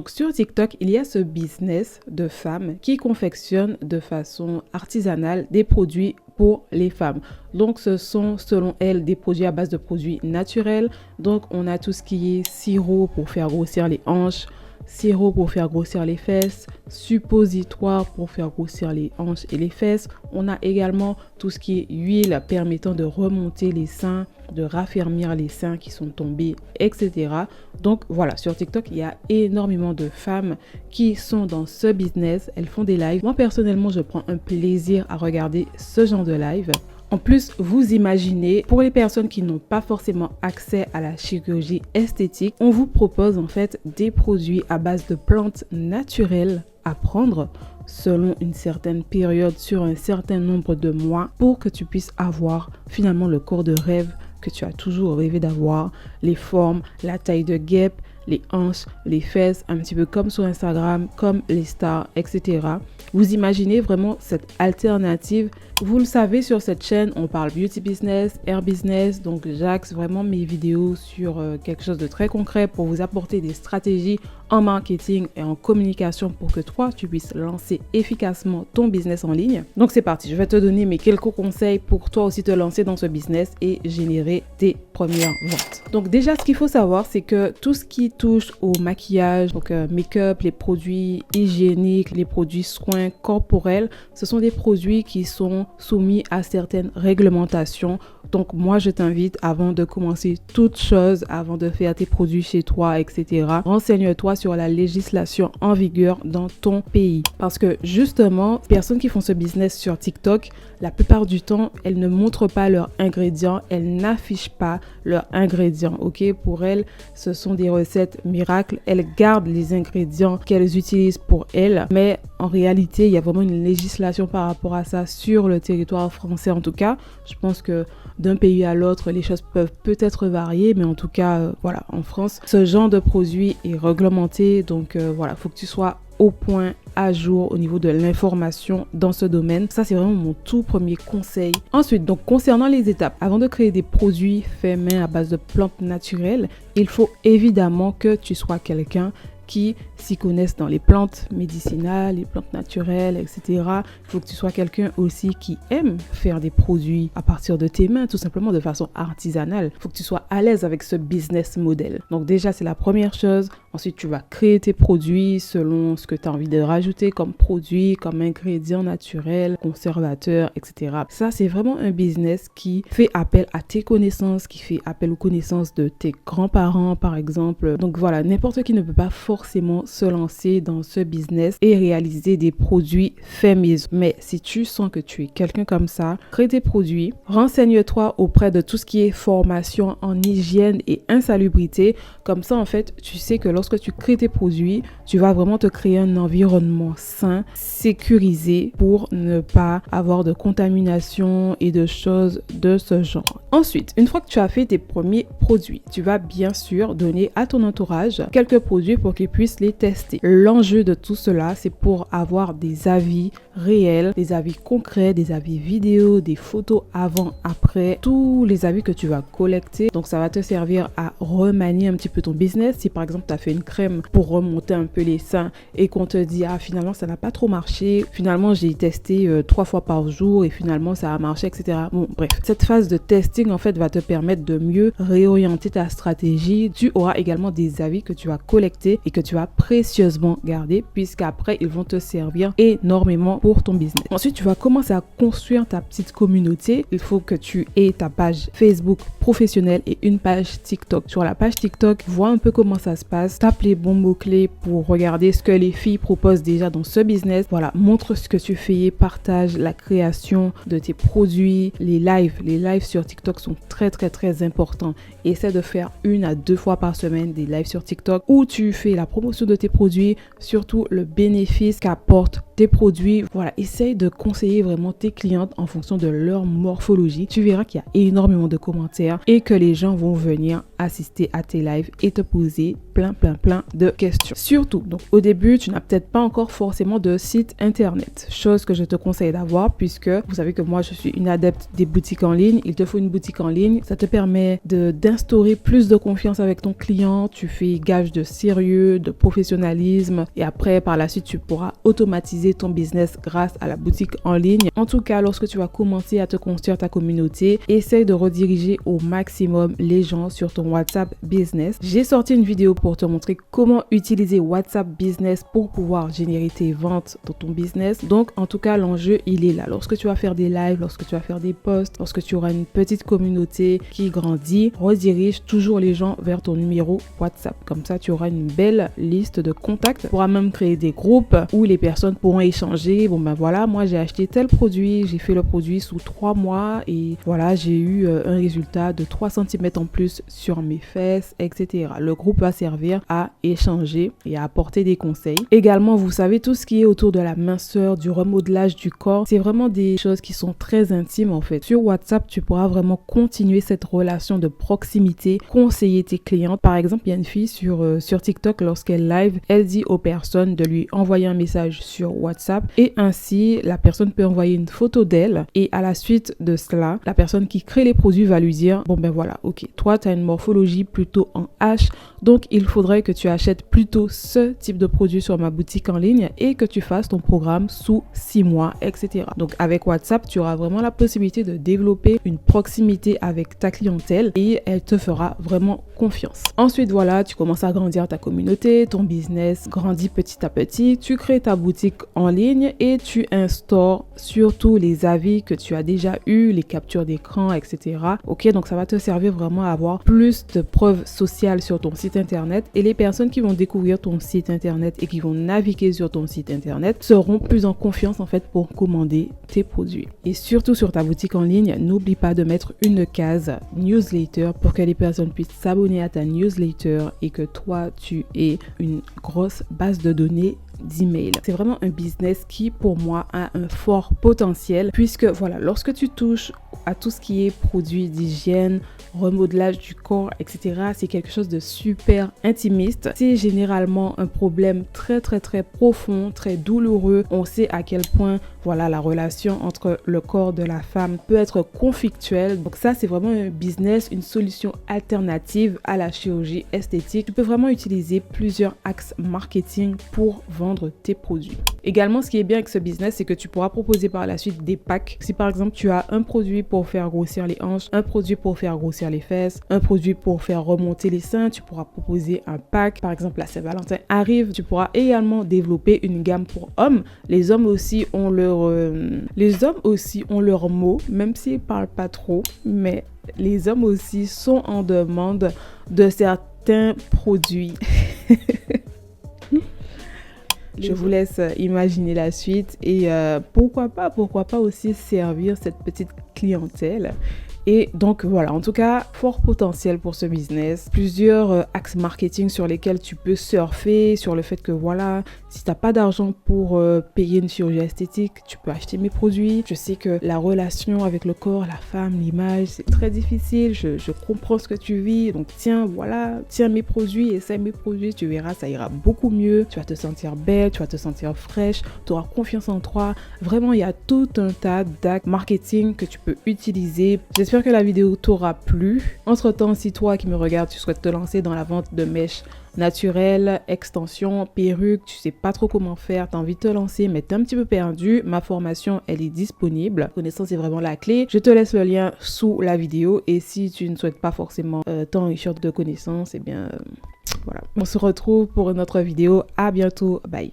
Donc, sur TikTok, il y a ce business de femmes qui confectionnent de façon artisanale des produits pour les femmes. Donc, ce sont, selon elles, des produits à base de produits naturels. Donc, on a tout ce qui est sirop pour faire grossir les hanches, sirop pour faire grossir les fesses, suppositoire pour faire grossir les hanches et les fesses. On a également tout ce qui est huile permettant de remonter les seins, de raffermir les seins qui sont tombés, etc. Donc voilà, sur TikTok, il y a énormément de femmes qui sont dans ce business. Elles font des lives. Moi, personnellement, je prends un plaisir à regarder ce genre de live. En plus, vous imaginez, pour les personnes qui n'ont pas forcément accès à la chirurgie esthétique, on vous propose en fait des produits à base de plantes naturelles à prendre selon une certaine période sur un certain nombre de mois pour que tu puisses avoir finalement le corps de rêve que tu as toujours rêvé d'avoir, les formes, la taille de guêpe, les hanches, les fesses, un petit peu comme sur Instagram, comme les stars, etc. Vous imaginez vraiment cette alternative. Vous le savez, sur cette chaîne, on parle beauty business, hair business. Donc, j'axe vraiment mes vidéos sur quelque chose de très concret pour vous apporter des stratégies en marketing et en communication pour que toi, tu puisses lancer efficacement ton business en ligne. Donc, c'est parti. Je vais te donner mes quelques conseils pour toi aussi te lancer dans ce business et générer tes premières ventes. Donc, déjà, ce qu'il faut savoir, c'est que tout ce qui touche au maquillage, donc make-up, les produits hygiéniques, les produits soins corporels, ce sont des produits qui sont soumis à certaines réglementations. Donc moi, je t'invite, avant de commencer toute chose, avant de faire tes produits chez toi, etc., renseigne-toi sur la législation en vigueur dans ton pays. Parce que justement, les personnes qui font ce business sur TikTok, la plupart du temps, elles ne montrent pas leurs ingrédients, elles n'affichent pas leurs ingrédients, ok? Pour elles, ce sont des recettes miracles. Elles gardent les ingrédients qu'elles utilisent pour elles, mais en réalité, il y a vraiment une législation par rapport à ça sur le territoire français. En tout cas, je pense que d'un pays à l'autre, les choses peuvent peut-être varier, mais en tout cas, voilà, en France, ce genre de produit est réglementé. Donc voilà, il faut que tu sois au point, à jour au niveau de l'information dans ce domaine. Ça, c'est vraiment mon tout premier conseil. Ensuite, donc concernant les étapes, avant de créer des produits faits main à base de plantes naturelles, il faut évidemment que tu sois quelqu'un qui s'y connaissent dans les plantes médicinales, les plantes naturelles, etc. Il faut que tu sois quelqu'un aussi qui aime faire des produits à partir de tes mains, tout simplement de façon artisanale. Il faut que tu sois à l'aise avec ce business model. Donc déjà, c'est la première chose. Ensuite, tu vas créer tes produits selon ce que tu as envie de rajouter comme produit, comme ingrédients naturels, conservateurs, etc. Ça, c'est vraiment un business qui fait appel à tes connaissances, qui fait appel aux connaissances de tes grands-parents, par exemple. Donc voilà, n'importe qui ne peut pas forcément se lancer dans ce business et réaliser des produits faits maison. Mais si tu sens que tu es quelqu'un comme ça, crée tes produits, renseigne-toi auprès de tout ce qui est formation en hygiène et insalubrité. Comme ça, en fait, tu sais que lorsque tu crées tes produits, tu vas vraiment te créer un environnement sain, sécurisé pour ne pas avoir de contamination et de choses de ce genre. Ensuite, une fois que tu as fait tes premiers produits, tu vas bien sûr donner à ton entourage quelques produits pour qu'ils puissent les tester. L'enjeu de tout cela, c'est pour avoir des avis réels, des avis concrets, des avis vidéo, des photos avant, après, tous les avis que tu vas collecter. Donc ça va te servir à remanier un petit peu ton business. Si par exemple tu as fait une crème pour remonter un peu les seins et qu'on te dit finalement ça n'a pas trop marché, finalement j'ai testé 3 fois par jour et finalement ça a marché, etc. Bon bref, cette phase de testing en fait va te permettre de mieux réorienter ta stratégie. Tu auras également des avis que tu vas collecter et que tu vas précieusement garder, puisqu'après ils vont te servir énormément pour ton business. Ensuite, tu vas commencer à construire ta petite communauté. Il faut que tu aies ta page Facebook professionnelle et une page TikTok. Sur la page TikTok, vois un peu comment ça se passe, tape les bons mots-clés pour regarder ce que les filles proposent déjà dans ce business. Voilà, montre ce que tu fais, partage la création de tes produits, les lives. Les lives sur TikTok sont très importants. Essaie de faire 1 à 2 fois par semaine des lives sur TikTok où tu fais la promotion de tes produits, surtout le bénéfice qu'apporte tes produits. Voilà, essaye de conseiller vraiment tes clientes en fonction de leur morphologie. Tu verras qu'il y a énormément de commentaires et que les gens vont venir assister à tes lives et te poser plein de questions. Surtout, donc au début, tu n'as peut-être pas encore forcément de site internet, chose que je te conseille d'avoir puisque vous savez que moi je suis une adepte des boutiques en ligne. Il te faut une boutique en ligne, ça te permet d'instaurer plus de confiance avec ton client, tu fais gage de sérieux, de professionnalisme et après par la suite tu pourras automatiser ton business grâce à la boutique en ligne. En tout cas, lorsque tu vas commencer à te construire ta communauté, essaye de rediriger au maximum les gens sur ton WhatsApp Business. J'ai sorti une vidéo pour te montrer comment utiliser WhatsApp Business pour pouvoir générer tes ventes dans ton business. Donc en tout cas, l'enjeu il est là. Lorsque tu vas faire des lives, lorsque tu vas faire des posts, lorsque tu auras une petite communauté qui grandit, redirige toujours les gens vers ton numéro WhatsApp. Comme ça, tu auras une belle liste de contacts. Tu pourras même créer des groupes où les personnes pourront échanger. Bon ben voilà, moi j'ai acheté tel produit, j'ai fait le produit sous 3 mois et voilà, j'ai eu un résultat de 3 cm en plus sur mes fesses, etc. Le groupe va servir à échanger et à apporter des conseils. Également, vous savez, tout ce qui est autour de la minceur, du remodelage du corps, c'est vraiment des choses qui sont très intimes en fait. Sur WhatsApp, tu pourras vraiment continuer cette relation de proximité, conseiller tes clientes. Par exemple, il y a une fille sur TikTok, lorsqu'elle live, elle dit aux personnes de lui envoyer un message sur WhatsApp et ainsi la personne peut envoyer une photo d'elle et à la suite de cela, la personne qui crée les produits va lui dire bon ben voilà, ok, toi tu as une morphologie plutôt en H, donc il faudrait que tu achètes plutôt ce type de produit sur ma boutique en ligne et que tu fasses ton programme sous 6 mois, etc. Donc avec WhatsApp, tu auras vraiment la possibilité de développer une proximité avec ta clientèle et elle te fera vraiment confiance. Ensuite, voilà, tu commences à grandir ta communauté, ton business grandit petit à petit, tu crées ta boutique en ligne et tu instaures surtout les avis que tu as déjà eus, les captures d'écran, etc. Ok, donc ça va te servir vraiment à avoir plus de preuves sociales sur ton site internet et les personnes qui vont découvrir ton site internet et qui vont naviguer sur ton site internet seront plus en confiance en fait pour commander tes produits. Et surtout sur ta boutique en ligne, n'oublie pas de mettre une case newsletter pour que les personnes puissent s'abonner à ta newsletter et que toi tu aies une grosse base de données d'email. C'est vraiment un business qui pour moi a un fort potentiel puisque voilà, lorsque tu touches à tout ce qui est produits d'hygiène, remodelage du corps, etc., c'est quelque chose de super intimiste. C'est généralement un problème très profond, très douloureux. On sait à quel point voilà, la relation entre le corps de la femme peut être conflictuelle. Donc ça, c'est vraiment un business, une solution alternative à la chirurgie esthétique. Tu peux vraiment utiliser plusieurs axes marketing pour vendre tes produits. Également, ce qui est bien avec ce business, c'est que tu pourras proposer par la suite des packs. Si par exemple, tu as un produit pour faire grossir les hanches, un produit pour faire grossir les fesses, un produit pour faire remonter les seins, tu pourras proposer un pack. Par exemple, la Saint-Valentin arrive, tu pourras également développer une gamme pour hommes. Les hommes aussi ont leur mot, même s'ils parlent pas trop, mais les hommes aussi sont en demande de certains produits. Je vous laisse imaginer la suite et pourquoi pas aussi servir cette petite clientèle. Et donc voilà, en tout cas, fort potentiel pour ce business. Plusieurs axes marketing sur lesquels tu peux surfer, sur le fait que voilà, si tu n'as pas d'argent pour payer une chirurgie esthétique, tu peux acheter mes produits. Je sais que la relation avec le corps, la femme, l'image, c'est très difficile. Je comprends ce que tu vis. Donc tiens, voilà, tiens mes produits, essaie mes produits, tu verras, ça ira beaucoup mieux. Tu vas te sentir belle, tu vas te sentir fraîche, tu auras confiance en toi. Vraiment, il y a tout un tas d'actes marketing que tu peux utiliser. J'espère que la vidéo t'aura plu. Entre-temps, si toi qui me regardes, tu souhaites te lancer dans la vente de mèches naturelles, extensions, perruques, tu sais pas trop comment faire, tu as envie de te lancer mais tu es un petit peu perdu, ma formation elle est disponible. La connaissance est vraiment la clé. Je te laisse le lien sous la vidéo et si tu ne souhaites pas forcément t'enrichir de connaissances, eh bien voilà. On se retrouve pour une autre vidéo. À bientôt. Bye.